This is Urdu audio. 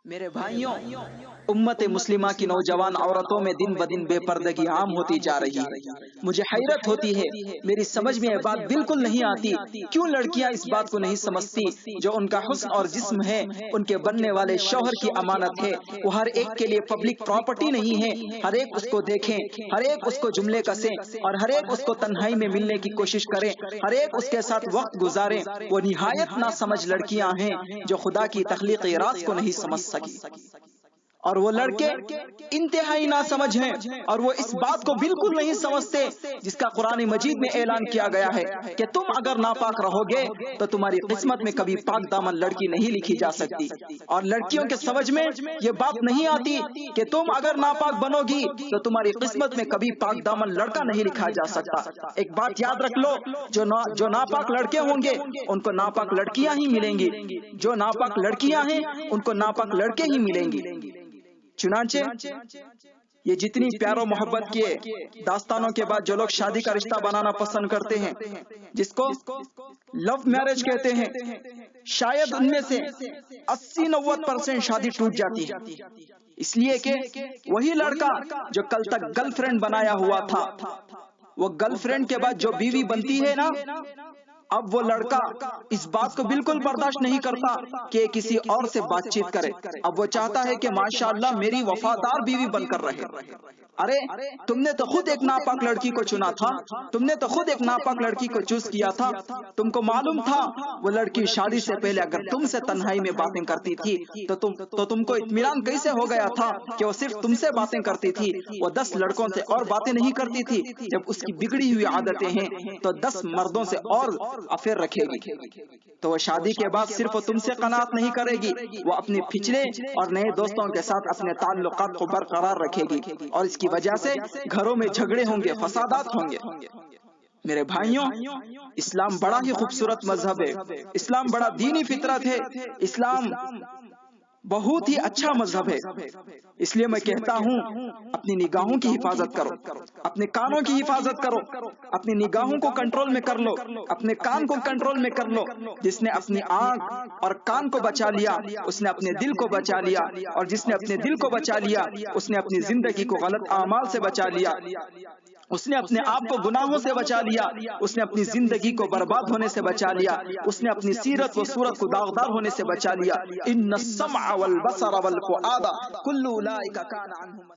میرے بھائیوں، امت مسلمہ کی نوجوان عورتوں میں دن بدن بے پردگی عام ہوتی جا رہی ہے۔ مجھے حیرت ہوتی ہے، میری سمجھ میں یہ بات بالکل نہیں آتی، کیوں لڑکیاں اس بات کو نہیں سمجھتی جو ان کا حسن اور جسم ہے ان کے بننے والے شوہر کی امانت ہے۔ وہ ہر ایک کے لیے پبلک پراپرٹی نہیں ہے۔ ہر ایک اس کو دیکھیں، ہر ایک اس کو جملے کسیں اور ہر ایک اس کو تنہائی میں ملنے کی کوشش کریں، ہر ایک اس کے ساتھ وقت گزاریں۔ وہ نہایت ناسمجھ لڑکیاں ہیں جو خدا کی تخلیقی راز کو نہیں سمجھ سکی، اور وہ لڑکے انتہائی ناسمجھ ہیں، اور وہ اس بات کو بالکل نہیں سمجھتے جس کا قرآن مجید میں اعلان کیا گیا ہے کہ تم اگر ناپاک رہو گے تو تمہاری قسمت میں کبھی پاک دامن لڑکی نہیں لکھی جا سکتی۔ اور لڑکیوں کے سمجھ میں یہ بات نہیں آتی کہ تم اگر ناپاک بنو گی تو تمہاری قسمت میں کبھی پاک دامن لڑکا نہیں لکھا جا سکتا۔ ایک بات یاد رکھ لو، جو ناپاک لڑکے ہوں گے ان کو ناپاک لڑکیاں ہی ملیں گی، جو ناپاک لڑکیاں ہیں ان کو ناپاک لڑکے ہی ملیں گی۔ چنانچہ یہ جتنی پیار و محبت کے داستانوں کے بعد جو لوگ شادی کا رشتہ بنانا پسند کرتے ہیں، جس کو لو میرج کہتے ہیں، شاید ان میں سے 80-90% شادی ٹوٹ جاتی ہے، اس لیے کہ وہی لڑکا جو کل تک گرل فرینڈ بنایا ہوا تھا، وہ گرل فرینڈ کے بعد جو بیوی بنتی ہے نا، اب وہ لڑکا اس بات کو بالکل برداشت نہیں کرتا کہ کسی اور سے بات چیت کرے۔ اب وہ چاہتا ہے کہ ماشاءاللہ میری وفادار بیوی بن کر رہے۔ ارے تم نے تو خود ایک ناپاک لڑکی کو چنا تھا، تم نے تو خود ایک ناپاک لڑکی کو چوز کیا تھا، تم کو معلوم تھا وہ لڑکی شادی سے پہلے اگر تم سے تنہائی میں باتیں کرتی تھی تو تم کو اطمینان کیسے ہو گیا تھا کہ وہ صرف تم سے باتیں کرتی تھی، وہ 10 لڑکوں سے اور باتیں نہیں کرتی تھی؟ جب اس کی بگڑی ہوئی عادتیں ہیں تو 10 مردوں سے اور افیئر رکھے گی، تو وہ شادی کے بعد صرف وہ تم سے قناعت نہیں کرے گی، وہ اپنے پچھلے اور نئے دوستوں کے ساتھ اپنے تعلقات کو برقرار رکھے گی، اور اس کی وجہ سے گھروں میں جھگڑے ہوں گے، فسادات ہوں گے۔ میرے بھائیوں، اسلام بڑا ہی خوبصورت مذہب ہے، اسلام بڑا دینی فطرت ہے، اسلام بہت ہی اچھا مذہب ہے۔ اس لیے میں کہتا ہوں اپنی نگاہوں کی حفاظت کرو، اپنے کانوں کی حفاظت کرو، اپنی نگاہوں کو کنٹرول میں کر لو، اپنے کان کو کنٹرول میں کر لو۔ جس نے اپنی آنکھ اور کان کو بچا لیا اس نے اپنے دل کو بچا لیا، اور جس نے اپنے دل کو بچا لیا اس نے اپنی زندگی کو غلط اعمال سے بچا لیا، اس نے اپنے آپ کو گناہوں سے بچا لیا، اس نے اپنی زندگی کو برباد ہونے سے بچا لیا، اس نے اپنی سیرت و صورت کو داغدار ہونے سے بچا لیا۔ ان السمع والبصر والفؤاد کل اولئک کان عنہ